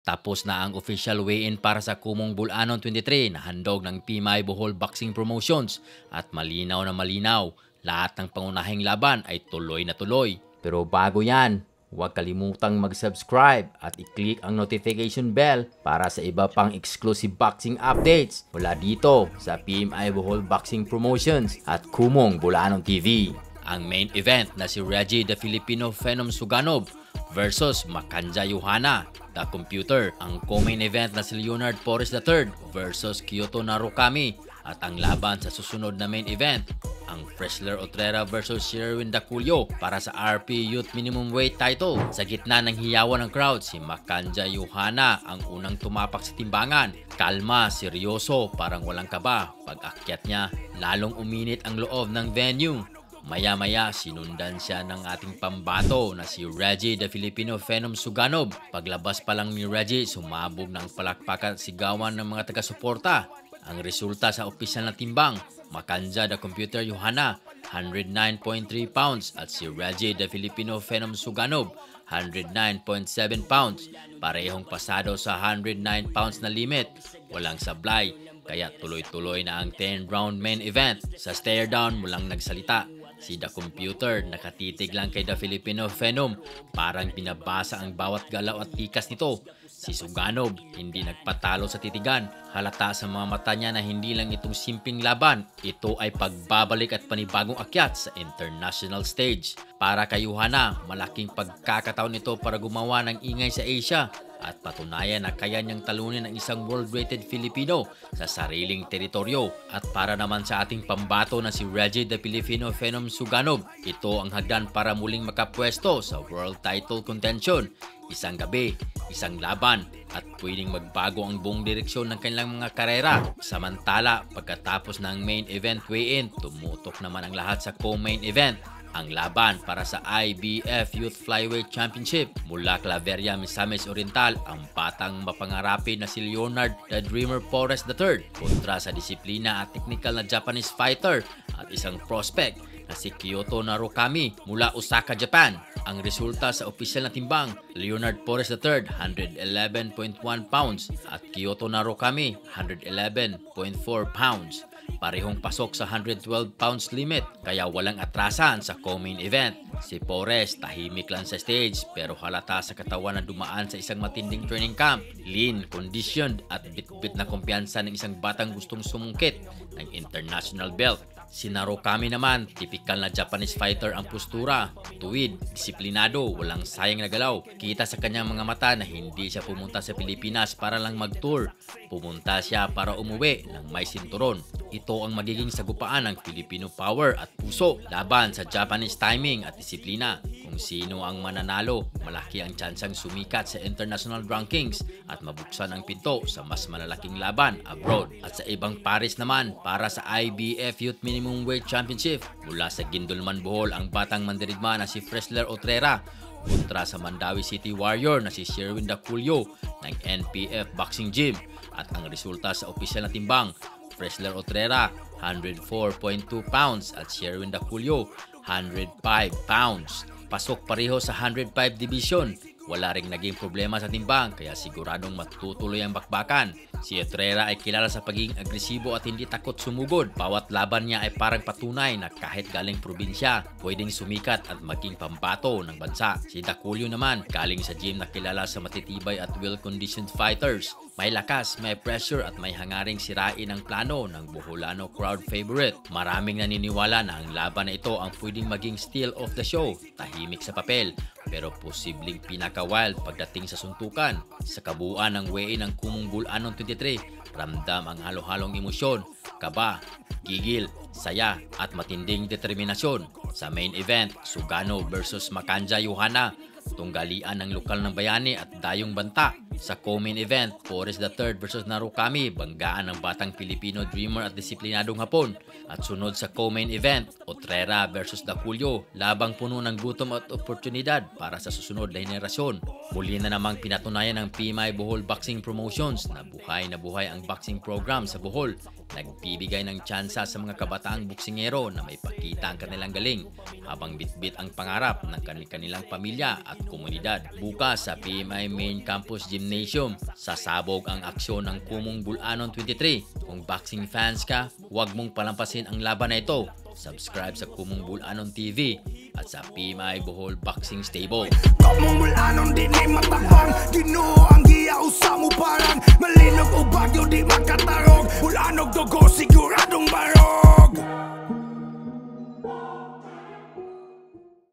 Tapos na ang official weigh-in para sa Kumong Bulanon 23 na handog ng PMI Bohol Boxing Promotions at malinaw na malinaw, lahat ng pangunahing laban ay tuloy na tuloy. Pero bago yan, huwag kalimutang mag-subscribe at i-click ang notification bell para sa iba pang exclusive boxing updates mula dito sa PMI Bohol Boxing Promotions at Kumong Bulanon TV. Ang main event na si Reggie the Filipino Phenom Suganov versus Makanja Johanna the Computer. Ang co-main event na si Leonard Porres III versus Kyoto Narukami. At ang laban sa susunod na main event, ang Fresler Otrera versus Sherwin Daculio para sa RP Youth Minimum Weight title. Sa gitna ng hiyawan ng crowd, si Makanja Johanna ang unang tumapak sa timbangan. Kalma, seryoso, parang walang kaba. Pag-akyat niya, lalong uminit ang loob ng venue. Maya-maya, sinundan siya ng ating pambato na si Reggie the Filipino Phenom Suganov. Paglabas pa lang ni Reggie, sumabog ng palakpakan at sigawan ng mga taga-suporta. Ang resulta sa opisyal na timbang, Makanja the Computer Johanna, 109.3 pounds at si Reggie the Filipino Phenom Suganov, 109.7 pounds. Parehong pasado sa 109 pounds na limit. Walang sablay, kaya tuloy-tuloy na ang 10-round main event. Sa stare down, mulang nagsalita si The Computer, nakatitig lang kay The Filipino Phenom. Parang binabasa ang bawat galaw at tikas nito. Si Suganov, hindi nagpatalo sa titigan. Halata sa mga mata niya na hindi lang itong simpleng laban. Ito ay pagbabalik at panibagong akyat sa international stage. Para kay Johanna, malaking pagkakataon ito para gumawa ng ingay sa Asia at patunayan na kaya niyang talunin ang isang world-rated Filipino sa sariling teritoryo. At para naman sa ating pambato na si Reggie the Filipino Phenom Suganov, ito ang hagdan para muling makapwesto sa world title contention. Isang gabi, isang laban, at pwedeng magbago ang buong direksyon ng kanilang mga karera. Samantala, pagkatapos ng main event weigh-in, tumutok naman ang lahat sa co-main event. Ang laban para sa IBF Youth Flyweight Championship. Mula Claveria, Misamis Oriental, ang batang mapangarapin na si Leonard the Dreamer Porres III kontra sa disiplina at technical na Japanese fighter at isang prospect na si Kyoto Narukami mula Osaka, Japan. Ang resulta sa opisyal na timbang, Leonard Porres III 111.1 pounds at Kyoto Narukami 111.4 pounds. Parehong pasok sa 112 pounds limit, kaya walang atrasan sa co-main event. Si Porres tahimik lang sa stage pero halata sa katawan na dumaan sa isang matinding training camp. Lean, conditioned at bit-bit na kumpiyansa ng isang batang gustong sumungkit ng international belt. Si Narukami naman, tipikal na Japanese fighter ang postura. Tuwid, disiplinado, walang sayang na galaw. Kita sa kanyang mga mata na hindi siya pumunta sa Pilipinas para lang mag-tour. Pumunta siya para umuwi ng may sinturon. Ito ang magiging sagupaan ng Filipino power at puso laban sa Japanese timing at disiplina. Kung sino ang mananalo, malaki ang tsansang sumikat sa international rankings at mabuksan ang pinto sa mas malalaking laban abroad. At sa ibang pares naman, para sa IBF Youth Minimum Weight Championship, mula sa Gindulman, Bohol, ang batang mandirigma na si Fresler Otrera kontra sa Mandawi City Warrior na si Sherwin Daculio ng NPF Boxing Gym. At ang resulta sa opisyal na timbang, Fresler Otrera 104.2 pounds at Sherwin Daculio 105 pounds. Pasok pareho sa 105 division. Wala ring naging problema sa timbang kaya siguradong matutuloy ang bakbakan. Si Otrera ay kilala sa pagiging agresibo at hindi takot sumugod. Bawat laban niya ay parang patunay na kahit galing probinsya, pwedeng sumikat at maging pambato ng bansa. Si Daculio naman, galing sa gym na kilala sa matitibay at well-conditioned fighters. May lakas, may pressure at may hangaring sirain ang plano ng Boholano crowd favorite. Maraming naniniwala na ang laban na ito ang pwedeng maging steal of the show. Tahimik sa papel, pero posibleng pinaka-wild pagdating sa suntukan. Sa kabuuan ng weigh-in ng Kumong Bulanon 23, ramdam ang halo-halong emosyon, kaba, gigil, saya at matinding determinasyon. Sa main event, Suganov versus Makanja Johanna, tunggalian ng lokal ng bayani at dayong banta. Sa co-main event, Porres III versus Narukami, banggaan ng batang Filipino dreamer at disiplinadong Hapon. At sunod sa co-main event, Otrera versus Daculio, labang puno ng gutom at oportunidad para sa susunod na henerasyon. Muli na namang pinatunayan ng PMI Bohol Boxing Promotions na buhay ang boxing program sa Bohol. Nagbibigay ng tsansa sa mga kabataang boksingero na may pakita ang kanilang galing habang bitbit ang pangarap ng kanilang pamilya at komunidad. Bukas sa PMI Main Campus Gymnasium, sasabog ang aksyon ng Kumong Bulanon 23. Kung boxing fans ka, huwag mong palampasin ang laban na ito. Subscribe sa Kumong Bulanon TV at sa PMI Bohol Boxing Stable. Kumong Bulanon di ni matabang, Ginoo ang giya usa mo parang malinog o bagyo di makatarong.